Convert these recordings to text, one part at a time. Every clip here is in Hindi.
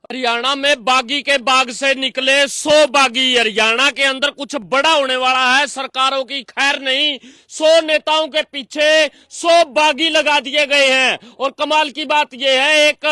हरियाणा में बागी के बाग से निकले 100 बागी। हरियाणा के अंदर कुछ बड़ा होने वाला है, सरकारों की खैर नहीं। 100 नेताओं के पीछे 100 बागी लगा दिए गए हैं। और कमाल की बात यह है, एक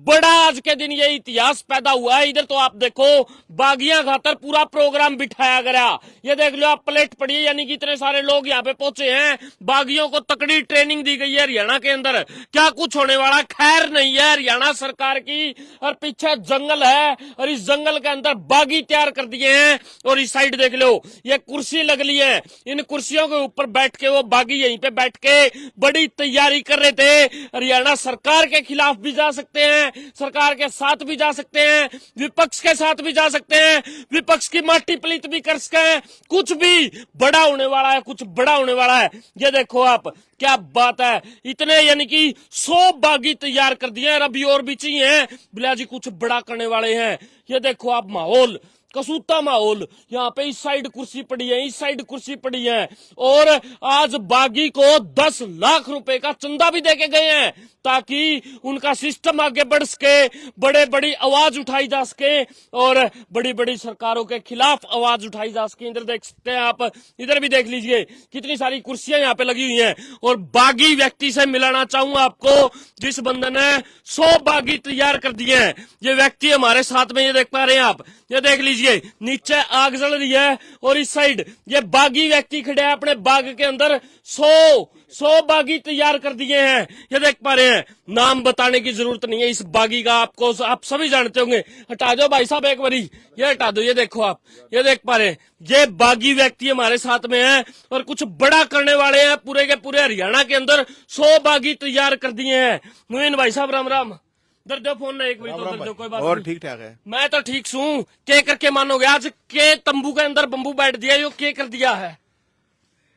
बड़ा आज के दिन ये इतिहास पैदा हुआ है। इधर तो आप देखो, बागियां खातर पूरा प्रोग्राम बिठाया गया। ये देख लो आप, प्लेट पड़ी, यानी कि इतने सारे लोग यहाँ पे पहुंचे हैं। बागियों को तकड़ी ट्रेनिंग दी गई है हरियाणा के अंदर। क्या कुछ होने वाला खैर नहीं है हरियाणा सरकार की। और पीछे जंगल है, और इस जंगल के अंदर बागी तैयार कर दिए हैं। और इस साइड देख लो, ये कुर्सी लग ली है। इन कुर्सियों के ऊपर बैठ के वो बागी यहीं पे बैठ के बड़ी तैयारी कर रहे थे। हरियाणा सरकार के खिलाफ भी जा सकते हैं, सरकार के साथ भी जा सकते हैं, विपक्ष के साथ भी जा सकते हैं, विपक्ष की माटी पलीत भी कर सकते हैं। कुछ भी बड़ा होने वाला है, कुछ बड़ा होने वाला है। ये देखो आप, क्या बात है। इतने यानी कि 100 बागी तैयार कर दिए हैं। अभी और भी चाहिए, बिला जी कुछ बड़ा करने वाले हैं। ये देखो आप, माहौल कसूता माहौल। यहाँ पे इस साइड कुर्सी पड़ी है, इस साइड कुर्सी पड़ी है। और आज बागी को 10 लाख रुपए का चंदा भी देके गए हैं, ताकि उनका सिस्टम आगे बढ़ सके, बड़े बड़ी आवाज उठाई जा सके, और बड़ी बड़ी सरकारों के खिलाफ आवाज उठाई जा सके। इधर देख सकते हैं आप, इधर भी देख लीजिए, कितनी सारी कुर्सियां यहाँ पे लगी हुई हैं। और बागी व्यक्ति से मिलाना चाहूंगा आपको, जिस बंदे ने 100 बागी तैयार कर दिए हैं। ये व्यक्ति हमारे साथ में, ये देख पा रहे हैं आप, ये देख लीजिए, नीचे आग जल रही है, और इस साइड ये बागी व्यक्ति खड़े हैं अपने बाग के अंदर। 100 बागी तैयार कर दिए हैं। ये देख पा रहे हैं, नाम बताने की जरूरत नहीं है इस बागी का, आपको आप सभी जानते होंगे। हटा दो भाई साहब एक बारी, ये हटा दो। ये देखो आप, ये देख पा रहे हैं, ये बागी व्यक्ति हमारे साथ में है, और कुछ बड़ा करने वाले हैं। पूरे के पूरे हरियाणा के अंदर 100 बागी तैयार कर दिए हैं। मुइन भाई साहब राम राम। दर दो फोन ना एक मिनट, तो दर दो, कोई बात और नहीं। ठीक ठाक है। मैं तो ठीक हूँ। के करके मानोगे, आज के तंबू के अंदर बंबू बैठ दिया, यो के कर दिया है।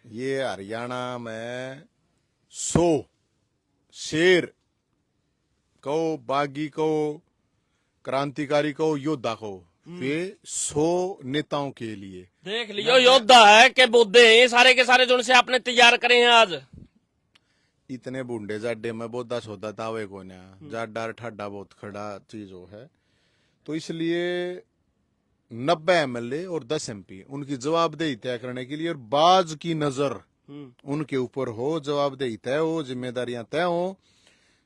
ये हरियाणा में 100 शेर को, बागी को, क्रांतिकारी को, योद्धा को, वे 100 नेताओं के लिए देख लियो, योद्धा है के बोधे हैं सारे के सारे, जो से आपने तैयार करे हैं आज। इतने बूढ़े जाडे में बोधा सोधा तावे को ना जाडा ठाडा बहुत खड़ा चीज हो है। तो इसलिए 90 MLA और 10 MP उनकी जवाबदेही तय करने के लिए, और बाज की नजर उनके ऊपर हो, जवाबदेही तय हो, जिम्मेदारियां तय हो,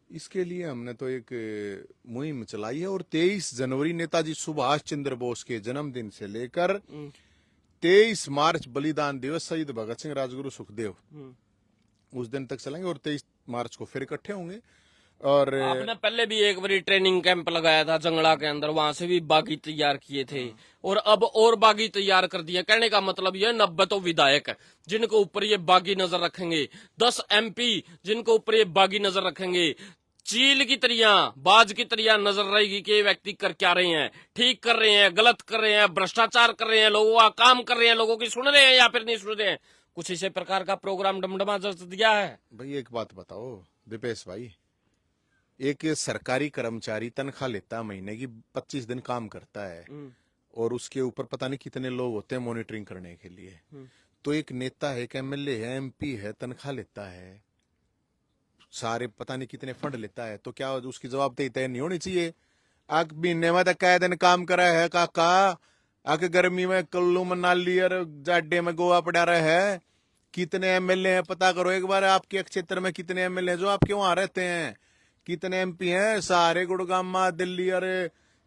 इसके लिए हमने तो एक मुहिम चलाई है। और 23 जनवरी नेताजी सुभाष चंद्र बोस के जन्मदिन से लेकर 23 मार्च बलिदान दिवस शहीद भगत सिंह, राजगुरु, सुखदेव, उस दिन तक चलेंगे। और 23 मार्च को फिर इकट्ठे होंगे। और आपने पहले भी एक बार ट्रेनिंग कैंप लगाया था जंगला के अंदर, वहां से भी बागी तैयार किए थे, और अब और बागी तैयार कर दिए। कहने का मतलब ये 90 तो विधायक जिनको ऊपर ये बागी नजर रखेंगे, 10 MP जिनको ऊपर ये बागी नजर रखेंगे। चील की तरह, बाज की तरह नजर रहेगी कि ये व्यक्ति कर क्या रहे हैं, ठीक कर रहे हैं, गलत कर रहे हैं, भ्रष्टाचार कर रहे हैं, लोगों का काम कर रहे हैं, लोगों की सुन रहे हैं या फिर नहीं सुन रहे हैं। कुछ इसी प्रकार का प्रोग्राम डमडमा जज दिया है। भाई एक बात बताओ दीपेश भाई, एक सरकारी कर्मचारी तनख्वाह लेता है, महीने की 25 दिन काम करता है, और उसके ऊपर पता नहीं कितने लोग होते हैं मॉनिटरिंग करने के लिए। तो एक नेता है, एक MLA है, MP है, तनख्वाह लेता है, सारे पता नहीं कितने फंड लेता है, तो क्या उसकी जवाबदेही तय नहीं होनी चाहिए? आग महीने में तक कै दिन काम करा है काका, आके गर्मी में कुल्लू मनाली और जाडे में गोवा पड़ा रहा है। कितने MLA हैं पता करो एक बार, आपके क्षेत्र में कितने MLA हैं जो आपके वहां रहते हैं, कितने MP हैं? सारे गुड़गामा, दिल्ली और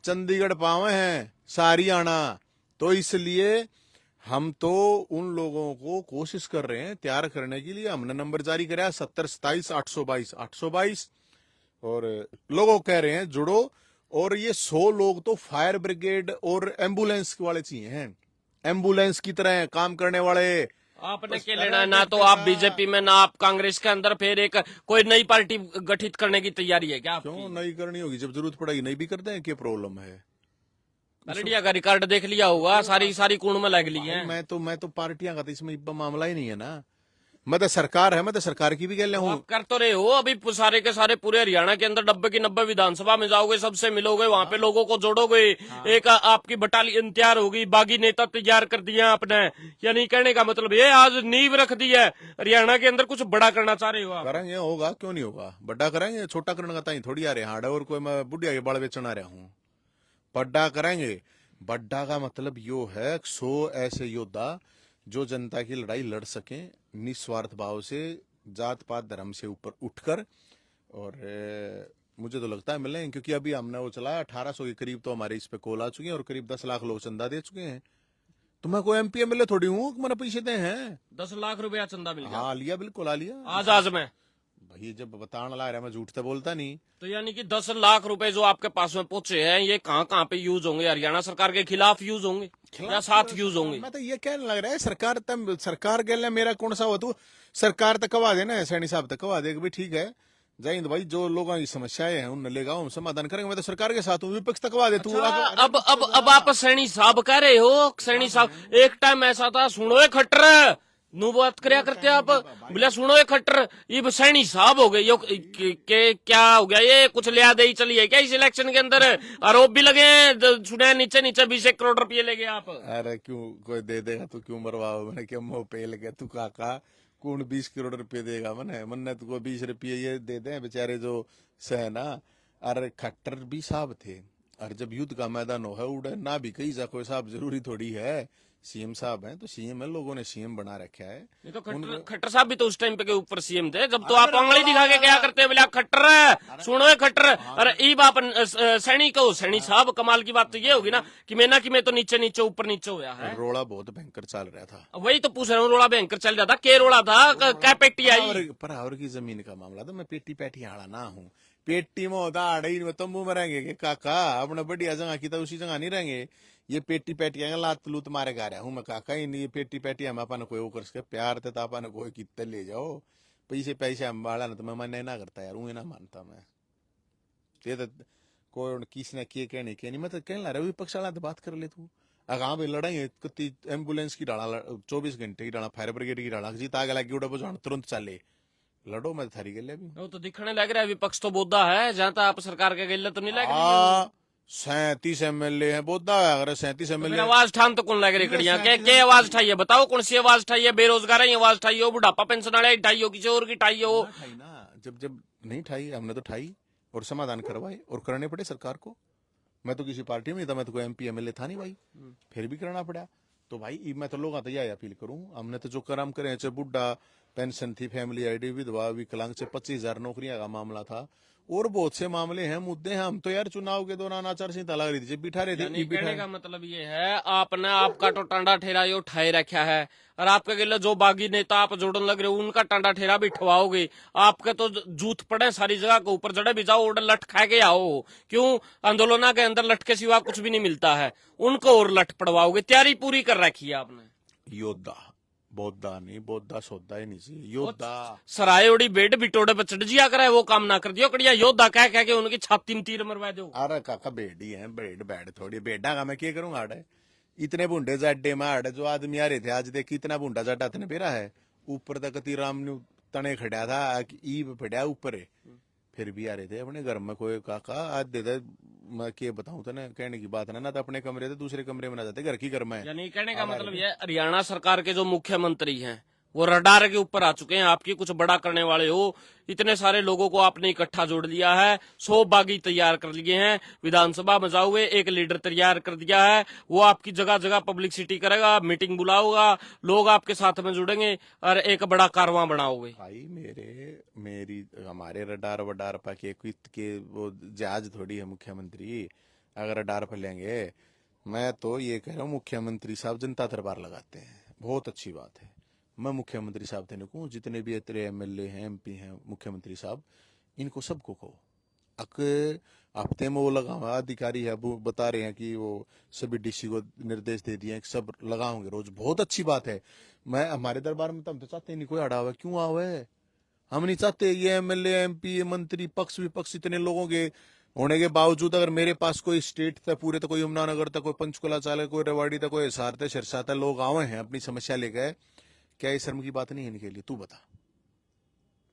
चंडीगढ़ पावे हैं, सारी आना। तो इसलिए हम तो उन लोगों को कोशिश कर रहे हैं तैयार करने के लिए। हमने नंबर जारी कराया 7027 822 822, और लोगों कह रहे हैं जुड़ो। और ये 100 लोग तो फायर ब्रिगेड और एम्बुलेंस वाले चाहिए हैं, एम्बुलेंस की तरह काम करने वाले। आपने क्या लेना है? ना तो आप बीजेपी में, ना आप कांग्रेस के अंदर फिर एक कोई नई पार्टी गठित करने की तैयारी है क्या आपकी? क्यों नहीं करनी होगी? जब जरूरत पड़ेगी नहीं भी करते हैं, क्या प्रॉब्लम है? इंडिया का रिकॉर्ड देख लिया होगा, सारी कूण में लग ली है। मैं तो पार्टियां का तो इसमें मामला ही नहीं है ना। मैं तो सरकार है, मैं तो सरकार की भी कह रहा हूँ। आप कर तो रहे हो, अभी सारे के सारे पूरे हरियाणा के अंदर 90 की 90 विधानसभा में जाओगे, सबसे मिलोगे, वहां पे लोगों को जोड़ोगे। एक आपकी बटालियन तैयार होगी, बागी नेता तैयार कर दिया आपने। यानी कहने का मतलब ये आज नींव रख दी है हरियाणा के अंदर, कुछ बड़ा करना चाह रहे हो आप। करेंगे, होगा क्यों नहीं होगा, बड़ा करेंगे। छोटा करने का ताई थोड़ी आ रहे हाड़, और कोई मैं बुढ़िया के बाल बेचना आ रहा हूँ। बड्डा करेंगे। बड्डा का मतलब यो है 100 ऐसे योद्धा जो जनता की लड़ाई लड़ सकें निस्वार्थ भाव से, जात पात धर्म से ऊपर उठकर। और मुझे तो लगता है मिलेंगे, क्योंकि अभी हमने वो चलाया 1800 के करीब तो हमारे इस पे कॉल आ चुके हैं और करीब 10 लाख लोग चंदा दे चुके हैं। तो मैं कोई एमपी एमएलए थोड़ी हूँ मैंने पैसे दे हैं। 10 लाख रुपया चंदा मिल गया। हाँ लिया, बिल्कुल आ लिया। आज में भाई जब बताने ला रहा मैं झूठ तो बोलता नहीं। तो यानी कि 10 लाख रुपए जो आपके पास में पहुंचे हैं, ये कहाँ कहाँ पे यूज होंगे? हरियाणा सरकार के खिलाफ यूज होंगे या साथ यूज होंगे? मैं तो ये कहने लग रहा है सरकार के लिए मेरा कौन सा हो, तू सरकार तक कवा देना, सैनी साहब तक कवा दे भाई ठीक है जय हिंद भाई, जो लोगों की समस्याएं हैं उन लेगा हम समाधान करेंगे। मैं तो सरकार के साथ हूँ, विपक्ष तक कवा दे तू। अच्छा, अब आप सैनी साहब कह रहे हो। सैनी साहब एक टाइम ऐसा था, सुनो खट्टर नु बात करया करते आप, बोले सुनो ये खट्टर, ये सैनी साहब हो गए। यो के क्या हो गया? ये कुछ लिया दे चलिए क्या इस इलेक्शन के अंदर? आरोप भी लगे हैं, सुने नीचे नीचे 20 करोड़ रुपये ले गए आप। अरे क्यों कोई दे देगा तो क्यों मरवाओ? मैंने क्या मुंह पे लगे तू काका, कौन 20 करोड़ रुपए देगा? मन तो कोई 20 रुपये ये दे दे बेचारे जो है ना। अरे खट्टर भी साहब थे, और जब युद्ध का मैदान हो है उड़े ना भी कहीं जा कोई साहब जरूरी थोड़ी है। सीएम साहब हैं तो सीएम है, लोगों ने सीएम बना रखा है। नहीं तो खट्टर साहब भी तो उस टाइम पे के ऊपर सीएम थे, जब तो आप उंगली दिखा के क्या करते हैं, बोले खट्टर सुनो खट्टर। अरे ई बाप सैनी को सैनी साहब, कमाल की बात तो ये होगी ना कि मैं तो नीचे नीचे ऊपर नीचे हुआ है। रोड़ा बहुत भयंकर चल रहा था, वही तो पूछ रहा हूँ, रोड़ा भयंकर चल रहा था। के रोड़ा था? क्या पेटी आई? पर की जमीन का मामला था। मैं पेटी पैटी आड़ा ना हूँ, पेटी में होता आड़े में तंबू में रहेंगे कि काका अपने बढ़िया जगह की तो उसी जगह नहीं रहेंगे। ये पेटी पैटी आएंगे लात लूत मारे गा रहा हूँ मैं काका ही नहीं। ये पेटी पैटी हम अपन कोई वो कर सके प्यार थे तो अपन कोई कितने ले जाओ पैसे पैसे हम बाड़ा ना, तो मैं मन ना करता यार, उन्हें ना मानता मैं। ये तो कोई किसने किए क्या नहीं मैं तो कहने ला रहा विपक्ष वाला तो बात कर ले तू। अगा भाई लड़ाई कितनी एम्बुलेंस की डाला 24 घंटे की डाला, फायर ब्रिगेड की डाला, जीत आगे लगी उड़ा बुझान तुरंत चले लड़ो। मैं थारी गले भी वो तो दिखने लग रहा है विपक्ष तो बोधा है, जहाँ तक आप सरकार के गले तो नहीं लग रही। 37 एमएलए हैं, बोधा है अगर 37 एमएलए। आवाज ठान तो कौन लग रही कड़िया के आवाज उठाइए? बताओ कौन सी आवाज उठाइए? बेरोजगार है आवाज उठाइए, बुढ़ापा पेंशन वाले उठाइए, किसी और की उठाइए हो ना। जब नहीं ठाई हमने तो ठाई और समाधान करवाए और करने पड़े सरकार को। मैं तो किसी पार्टी में नहीं था, मैं तो कोई एमपी एमएलए था नहीं भाई, फिर भी करना पड़ा। तो भाई मैं तो लोगों तो यह अपील करूं, हमने तो जो कर्म करे चाहे बुढ़ा पेंशन थी, फैमिली आईडी, विधवा विकलांग से 25,000 नौकरियां का मामला था और बहुत से मामले हैं, मुद्दे हैं। हम तो यार चुनाव के दौरान आचार संहिता लग रही थी जब बिठा रहे थे। कहने का मतलब ये है आपने आपका तो टांडा ठेरा यो उठाए रखा है, और आपके गिले जो बागी नेता आप जोड़न लग रहे हो उनका टांडा ठेरा भी ठवाओगे। आपके तो जूथ पड़े सारी जगह के ऊपर, जड़े भी जाओ उड़े लठ खा के आओ। क्यों? आंदोलना के अंदर लठ के सिवा कुछ भी नहीं मिलता है, उनको और लठ पड़वाओगे। तैयारी पूरी कर रखी है आपने। योद्धा बोधा नहीं, बोधा सौदा ही नहीं चाहिए, योद्धा। सराय उड़ी बेड बिटोड़े पर चढ़ जिया करे, वो काम ना कर दियो कड़िया। योद्धा कह कह के उनकी छाती में तीर मरवा दो। अरे काका बेड ही है, बेड बैड थोड़ी बेडा का मैं क्या करूंगा? आड़े इतने बूढ़े जाडे में आड़े जो आदमी आ रहे थे आज देख कितना बूढ़ा जाडा तने पेरा है। ऊपर तक तीराम तने खड़ा था, ईब पड़ा ऊपर है, फिर भी आ रहे थे अपने घर में। कोई काका आज दे दे मैं क्या बताऊं तने, कहने की बात ना तो अपने कमरे थे दूसरे कमरे में ना जाते, घर की घर में। यानी कहने का मतलब ये हरियाणा सरकार के जो मुख्यमंत्री हैं वो रडार के ऊपर आ चुके हैं, आपकी कुछ बड़ा करने वाले हो। इतने सारे लोगों को आपने इकट्ठा जोड़ लिया है, 100 बागी तैयार कर लिए हैं, विधानसभा में जाओगे एक लीडर तैयार कर दिया है, वो आपकी जगह जगह पब्लिसिटी करेगा, मीटिंग बुलाओगा, लोग आपके साथ में जुड़ेंगे और एक बड़ा कारवां बनाओगे। भाई मेरी हमारे रडार वडार पा के वो जहाज थोड़ी है मुख्यमंत्री, अगर रडार पर लेंगे। मैं तो ये कह रहा हूँ मुख्यमंत्री साहब जनता दरबार लगाते हैं, बहुत अच्छी बात है। मैं मुख्यमंत्री साहब थे कहूँ जितने भी इतने एमएलए हैं एमपी हैं मुख्यमंत्री साहब, इनको सबको कहो हफ्ते में वो लगा हुआ अधिकारी है वो बता रहे हैं कि वो सभी डीसी को निर्देश दे दिए हैं कि सब लगाओगे रोज, बहुत अच्छी बात है। मैं हमारे दरबार में तो हम तो चाहते नहीं कोई अड़ा हुआ, क्यों आवे? हम नहीं चाहते ये एमएलए एमपी मंत्री पक्ष विपक्ष इतने लोगों के होने के बावजूद अगर मेरे पास कोई स्टेट था पूरे, तो कोई यमुनानगर था, कोई पंचकुला चाले, कोई रेवाड़ी था, कोई हिसार था, सिरसा था, लोग आवे हैं अपनी समस्या लेकर, क्या ये शर्म की बात नहीं है इनके लिए? तू बता,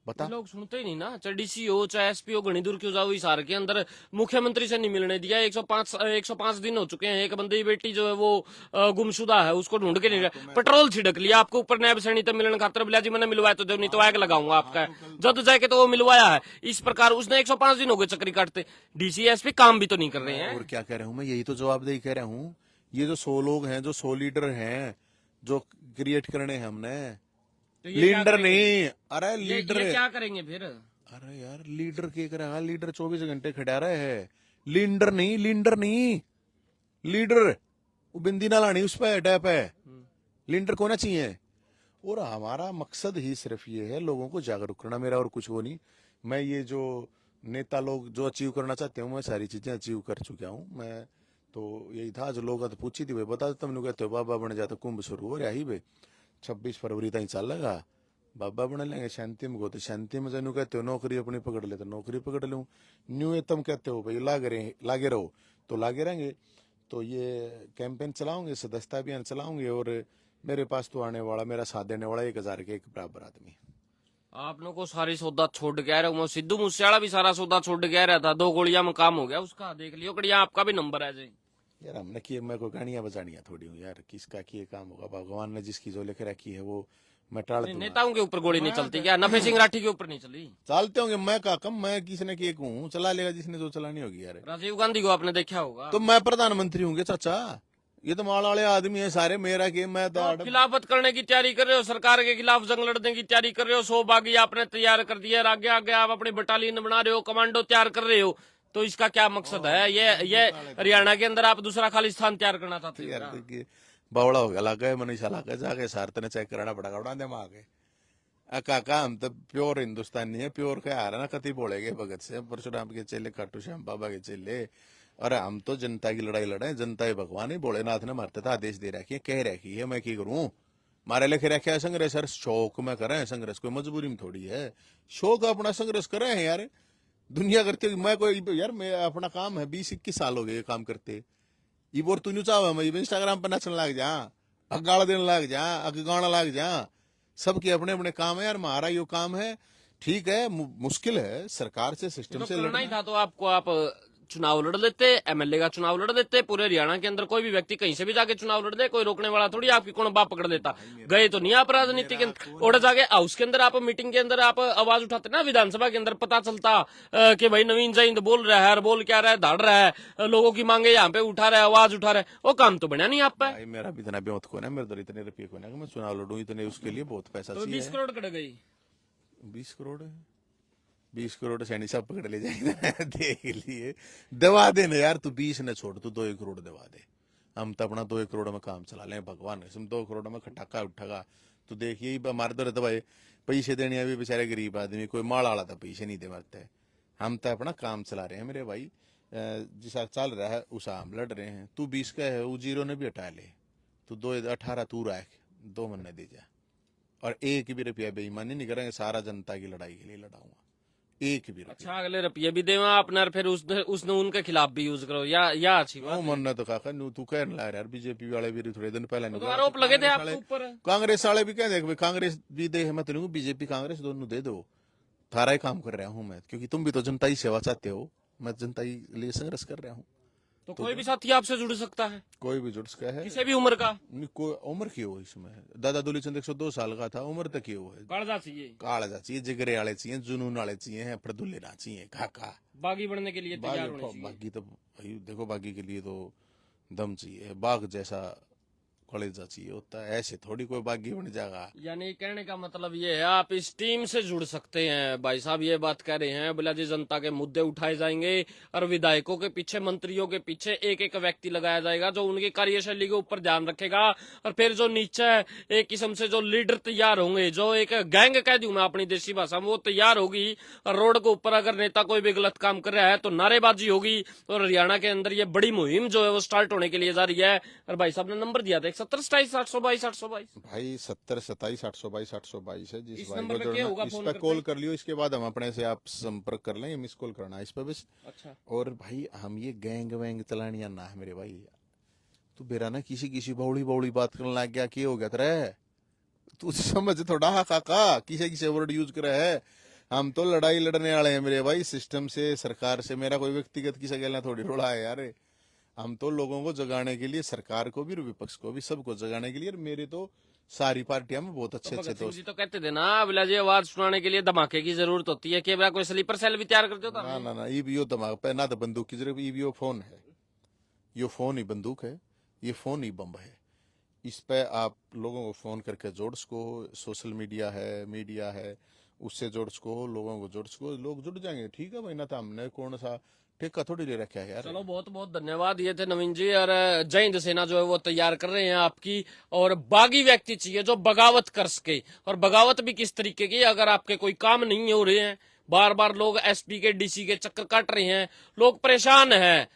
बता। लोग सुनते ही नहीं ना, चाहे डीसी हो चाहे एसपी हो, घनी दूर क्यों जाओ इस हार के अंदर। मुख्यमंत्री से नहीं मिलने दिया, 105 दिन हो चुके हैं। एक बंदे की बेटी जो है वो गुमशुदा है, उसको ढूंढ के नहीं रहा। पेट्रोल छिड़क लिया आपको ऊपर, नैब सैनी तो मिलने खातर बोला जी मैंने मिलवाया तो दो, नहीं तो आग लगाऊंगा आपका। जद जाके तो वो मिलवाया है। इस प्रकार उसने 105 दिन हो गए चक्री काटते। डीसी एसपी काम भी तो नहीं कर रहे हैं। और क्या कह रहा हूँ मैं, यही तो जवाबदेही कह रहा हूँ। ये जो 100 लोग हैं, जो 100 लीडर हैं, जो क्रिएट करने हैं हमने, तो ये क्या लीडर करेंगे? नहीं, अरे ये लीडर। क्या करेंगे फिर? अरे यार लीडर के करेगा, लीडर 24 घंटे खड़ा रहे है। लीडर नहीं, लीडर नहीं, लीडर वो बिंदी ना लानी उस पे टैप है। लीडर को ना चाहिए। और हमारा मकसद ही सिर्फ ये है लोगों को जागरूक करना, मेरा और कुछ वो नहीं। मैं ये जो नेता लोग जो अचीव करना चाहते हूँ, मैं सारी चीजें अचीव कर चुका हूँ। मैं तो यही था, जो लोग तो पूछी थी भाई बता तुम लोग कहते हो बाबा बन जाते, कुंभ शुरू हो रहा ही भाई 26 फरवरी तक चलेगा। बाबा बन लेंगे शांति में, तो शांति में जनु कहते हो नौकरी अपनी पकड़ ले तो नौकरी पकड़ लूँ। न्यूनतम कहते हो भाई लागे रहो तो लागे रहेंगे। तो ये कैंपेन चलाऊंगे, सदस्यता अभियान चलाऊंगे, और मेरे पास तो आने वाला, मेरा साथ देने वाला 1000 के एक बराबर आदमी। आप लोगों को सारी सौदा छोड़ के आ रहे हो। सिद्धू मूसेवाला भी सारा सौदा छोड़ के आ रहा था, 2 गोलियां में काम हो गया उसका। देख लियो कड़िया, आपका भी नंबर है जी। यार हमने किए, मैं कोई कहानियां बजानियां थोड़ी हूँ यार, किसका किए काम होगा, भगवान ने जिसकी जो लिख रखी है वो मैं टाल दूंगा। नेताओं के ऊपर गोली नहीं चलती क्या? नफे सिंह राठी के ऊपर नहीं चली? चलते होंगे, मैं का कम, मैं किसने किए हूँ, चला लेगा जिसने जो चलानी होगी यार। राजीव गांधी को आपने देखा होगा। तो मैं प्रधानमंत्री होंगे चाचा, ये तो माल वाले आदमी है सारे, मेरा के मैं तो आप खिलाफत करने की तैयारी कर रहे हो, सरकार के खिलाफ जंग लड़ने की तैयारी कर रहे हो। 100 बागी आपने तैयार कर दिया, आगे आगे आप अपनी बटालियन बना रहे हो, कमांडो तैयार कर रहे हो। तो इसका क्या मकसद है? ये हरियाणा के अंदर आप दूसरा खालिस्तान तैयार करना चाहते हो यार क्या? देखिए बावड़ा हो गया, लगा मनीषा लगा जाके सार्थ ने चेक कराना पड़ेगा उड़ा दिमाग है। काका हम तो प्योर हिंदुस्तानी है, प्योर क्या आ रहा ना, कति बोलेगे भगत से परशुराम के चेले, खाटू श्याम बाबा के चेले। और हम तो जनता की लड़ाई लड़े, जनता ही भगवान है। भोलेनाथ ने मारते था आदेश दे रखी है, कह रखी है, मैं की करूं, मारे लिखे रखे है संघर्ष। सर शौक में करें संघर्ष, कोई मजबूरी में थोड़ी है। शौक अपना संघर्ष करें यार, दुनिया करते। मैं कोई यार, मैं अपना काम है, 20-21 साल हो गए काम करते। ये बोर तू चाहो मैं इंस्टाग्राम पर नाचने लग जा, अगाड़ देने लग जा, गाना लग जा। सबके अपने अपने काम है यार, हमारा यो काम है। ठीक है मुश्किल है सरकार से, सिस्टम से करना लड़ना। ही था तो आपको आप चुनाव लड़ लेते, एमएलए का चुनाव लड़ देते। पूरे हरियाणा के अंदर कोई भी व्यक्ति कहीं से भी जाके चुनाव लड़ दे, कोई रोकने वाला थोड़ी, आपकी कौन बाप पकड़ लेता। गए तो नहीं आप राजनीति के अंदर, और जाके हाउस के अंदर आप मीटिंग के अंदर आप आवाज उठाते ना, विधानसभा के अंदर पता चलता कि भाई नवीन जैन बोल रहा है, और बोल क्या रहा है, धाड़ रहा है, लोगों की मांगे यहाँ पे उठा रहा है, आवाज उठा रहा है। वो काम तो बना नहीं आप पे। भाई मेरा भी इतना बेवत को ना, मेरे तो इतने रुपये को ना कि मैं चुनाव लड़ूं, इतने उसके लिए बहुत पैसा तो चाहिए। 20 करोड़ कट गई। 20 करोड़ है, 20 करोड़ सैनी सब पकड़ ले जाएंगे देख लिए। दवा दे ना यार, तू 20 न छोड़, तू 2-1 करोड़ दवा दे, हम तो अपना 2-1 करोड़ में काम चला लें। भगवान कसम 2 करोड़ में खटाका उठेगा तो देखिए। हमारे तो रहता भाई पैसे देने अभी बेचारे गरीब आदमी, कोई माल वाला था पैसे नहीं दे मरते। हम तो अपना काम चला रहे हैं मेरे भाई, जिसा चल रहा है उस हम लड़ रहे हैं। तू 20 का है, वो 0 ने भी हटा ले, तू 2-18 तू रख, 2 महीने दे जा। और एक भी रुपया बेईमानी नहीं करेंगे, सारा जनता की लड़ाई के लिए लड़ाऊंगा, एक भी रुपया। अच्छा अगले रुपये भी देवा आपने, और फिर उसने उनके खिलाफ भी यूज करो, या अच्छी बात है। मन तो काका तू कह ला यार, बीजेपी वाले भी थोड़े दिन पहले तो आरोप लगे थे आपके ऊपर। कांग्रेस वाले भी कह दे, कांग्रेस भी दे, मैं तो बीजेपी कांग्रेस दोनों दे दो, थारा ही काम कर रहा हूँ मैं, क्योंकि तुम भी तो जनता ही सेवा चाहते हो, मैं जनता ही लिए संघर्ष कर रहा हूँ। तो कोई भी साथी आपसे जुड़ सकता है, कोई भी जुड़ सकता है, किसी भी उम्र का। कोई उम्र की हो इसमें। दादा दुलीचंद 102 साल का था, उम्र तक की हो है। कागजा चाहिए, कागजा चाहिए, जिगरे वाले चाहिए, जुनून वाले चाहिए, प्रदुल्ले ना चाहिए, काका बागी बनने के लिए तैयार होने चाहिए। बागी तो भाई देखो, बागी के लिए तो दम चाहिए, बाघ जैसा कॉलेज चाहिए होता है, ऐसे थोड़ी कोई बागी बन जाएगा। यानी कहने का मतलब ये है आप इस टीम से जुड़ सकते हैं। भाई साहब ये बात कह रहे हैं, बोला जी जनता के मुद्दे उठाए जाएंगे, और विधायकों के पीछे, मंत्रियों के पीछे एक एक व्यक्ति लगाया जाएगा जो उनकी कार्यशैली के ऊपर ध्यान रखेगा। और फिर जो नीचे एक किस्म से जो लीडर तैयार होंगे, जो एक गैंग कह दूं मैं अपनी देसी भाषा में, वो तैयार होगी। और रोड के ऊपर अगर नेता कोई भी गलत काम कर रहा है तो नारेबाजी होगी। और हरियाणा के अंदर ये बड़ी मुहिम जो है वो स्टार्ट होने के लिए जा रही है। और भाई साहब ने नंबर दिया था 170-27-822-822 भाई 70-27-822-822 है, जिस इस भाई नंबर को पे क्या जोड़ना, होगा, इस फोन पे करके? कॉल कर लियो, इसके बाद हम अपने से आप संपर्क कर लें, मिस कॉल करना इस पे बस। अच्छा और भाई हम ये गैंग वैंग चलानिया ना है मेरे भाई। तू बेरा ना किसी किसी बौड़ी बौड़ी बात करने लग गया, क्या हो गया तेरे, तू समझ थोड़ा हा काका, किसे किसे वर्ड यूज करे है। हम तो लड़ाई लड़ने वाले हैं मेरे भाई, सिस्टम से, सरकार से। मेरा कोई व्यक्तिगत की सगेला थोड़ी रोड़ा है यार। हम तो लोगों को जगाने के लिए, सरकार को भी और विपक्ष को भी, सबको जगाने के लिए। और मेरे तो सारी पार्टियां में बहुत अच्छे अच्छे भगत सिंह दोस्त। जी तो कहते थे ना, अबला जी आवाज सुनाने के लिए धमाके की जरूरत होती है, कि अबला कोई स्लीपर सेल भी तैयार कर देता ना ना ना, ईवीओ दिमाग पे ना, तो बंदूक की जरूरत, ईवीओ फोन है। ये फोन ही बंदूक है, ये फोन ही बम है। इस पे आप लोगों को फोन करके जोड़ सको, सोशल मीडिया है, उससे जोड़ सको, लोगों को जोड़ सको, लोग जुड़ जाएंगे। ठीक है भाई, ना तो हमने कौन सा ठेका थोड़ी ले रखा है यार। चलो बहुत बहुत धन्यवाद। ये थे नवीन जी। और जय हिंद सेना जो है वो तैयार कर रहे हैं आपकी, और बागी व्यक्ति चाहिए जो बगावत कर सके। और बगावत भी किस तरीके की, अगर आपके कोई काम नहीं हो रहे हैं, बार बार लोग एसपी के डीसी के चक्कर काट रहे हैं, लोग परेशान हैं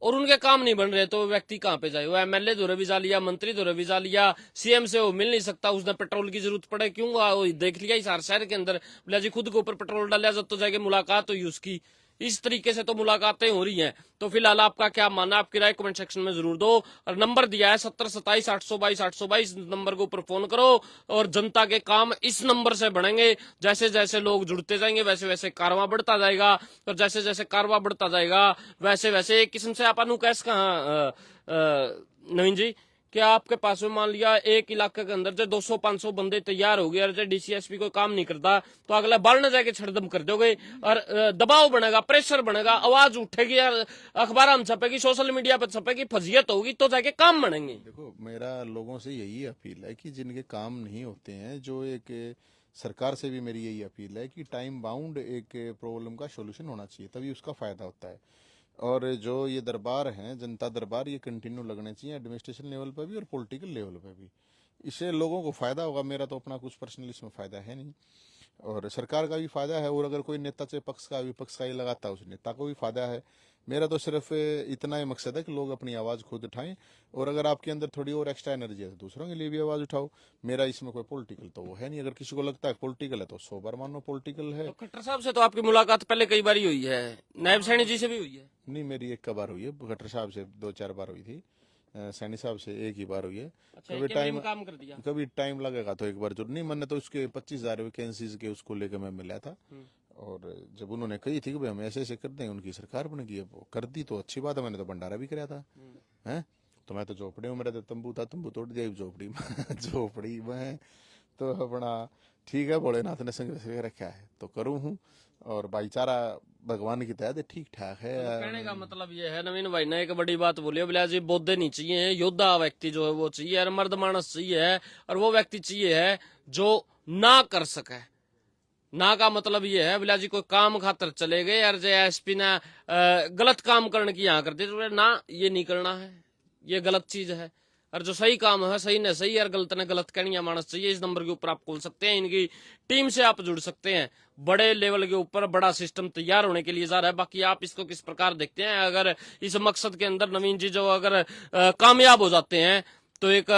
और उनके काम नहीं बन रहे, तो वो व्यक्ति कहाँ पे जाए? वो एमएलए तो वीजा लिया, मंत्री तो वीजा लिया, सीएम से वो मिल नहीं सकता, उसने पेट्रोल की जरूरत पड़े क्यों? वो देख लिया इस हर शहर के अंदर, बोला जी खुद के ऊपर पेट्रोल डाला, जब तो जाके मुलाकात हुई उसकी। इस तरीके से तो मुलाकातें हो रही हैं। तो फिलहाल आपका क्या मानना, आपकी राय कमेंट सेक्शन में जरूर दो। और नंबर दिया है 7027 नंबर के ऊपर फोन करो। और जनता के काम इस नंबर से बढ़ेंगे। जैसे जैसे लोग जुड़ते जाएंगे वैसे वैसे कारवां बढ़ता जाएगा, और जैसे जैसे कारवां बढ़ता जाएगा वैसे वैसे एक किस्म से आप अनुकैस कहा नवीन जी, क्या आपके पास में मान लिया एक इलाके के अंदर जो 200-500 बंदे तैयार हो गए, और जो डीसीएसपी कोई काम नहीं करता, तो अगला बाल न जाके छड़दम कर दोगे, और दबाव बनेगा, प्रेशर बनेगा, आवाज उठेगी, अखबार हम छपेगी, सोशल मीडिया पर छपेगी, फजीयत होगी, तो जाके काम बनेंगे। देखो, मेरा लोगों से यही अपील है कि जिनके काम नहीं होते हैं, जो एक, सरकार से भी मेरी यही अपील है कि टाइम बाउंड एक प्रॉब्लम का सोल्यूशन होना चाहिए, तभी उसका फायदा होता है। और जो ये दरबार हैं, जनता दरबार, ये कंटिन्यू लगने चाहिए एडमिनिस्ट्रेशन लेवल पर भी और पॉलिटिकल लेवल पर भी। इससे लोगों को फायदा होगा। मेरा तो अपना कुछ पर्सनली इसमें फायदा है नहीं, और सरकार का भी फायदा है। और अगर कोई नेता चाहे पक्ष का विपक्ष का ही लगाता है, उस नेता को भी फायदा है। मेरा तो सिर्फ इतना ही मकसद है कि लोग अपनी आवाज़ खुद उठाएं, और अगर आपके अंदर थोड़ी और एक्स्ट्रा एनर्जी है तो दूसरों के लिए भी आवाज़ उठाओ। मेरा इसमें कोई पॉलिटिकल तो वो है नहीं। अगर किसी को लगता है पॉलिटिकल है तो 100 बार मानो पॉलिटिकल है। तो खट्टर साहब से तो आपकी मुलाकात पहले कई बार हुई है, नायब सैनी जी से भी हुई है। नहीं, मेरी एक बार हुई है। खट्टर साहब से 2-4 बार हुई थी, सैनी साहब से एक ही बार हुई है। अच्छा, कभी एक टाइम काम कर दिया। कभी टाइम लगेगा तो एक बार जरूर। नहीं, मैंने तो उसके 25,000 वैकेंसीज के उसको लेकर मैं मिला था, और जब उन्होंने कही थी कि भाई हम ऐसे ऐसे कर देंगे, उनकी सरकार बनेगी, अब वो कर दी तो अच्छी बात है। मैंने तो भंडारा भी कराया था, हैं। तो मैं तो झोपड़ी में, मेरा तो तंबू था, तंबू तोड़ दिया झोपड़ी में झोपड़ी में। तो अपना ठीक है, भोलेनाथ ने संग से रखा है तो करूँ हूँ, और भाईचारा भगवान की तहत ठीक ठाक है। तो कहने का मतलब ये है नवीन भाई ने एक बड़ी बात बोली है, बोला जी बौद्धे नहीं चाहिए, योद्धा व्यक्ति जो है वो चाहिए, और मर्द मानस चाहिए है, और वो व्यक्ति चाहिए है जो ना कर सके। ना का मतलब ये है, बोला जी कोई काम खातर चले गए, और जे एसपी ने गलत काम करने की यहाँ करते, तो ना ये नहीं करना है, ये गलत चीज है। और जो सही काम है सही ने सही, और गलत ने गलत कहनी है मानस चाहिए। इस नंबर के ऊपर आप खोल सकते हैं, इनकी टीम से आप जुड़ सकते हैं। बड़े लेवल के ऊपर बड़ा सिस्टम तैयार होने के लिए जा रहा है। बाकी आप इसको किस प्रकार देखते हैं? अगर इस मकसद के अंदर नवीन जी जो अगर कामयाब हो जाते हैं, तो एक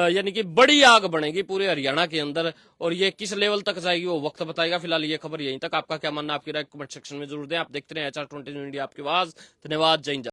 यानी कि बड़ी आग बनेगी पूरे हरियाणा के अंदर, और ये किस लेवल तक जाएगी वो वक्त बताएगा। फिलहाल ये खबर यहीं तक। आपका क्या मानना, आपकी राय कमेंट सेक्शन में जरूर दें। आप देखते रहे HR 20 इंडिया, आपकी आवाज। धन्यवाद, जय हिंद।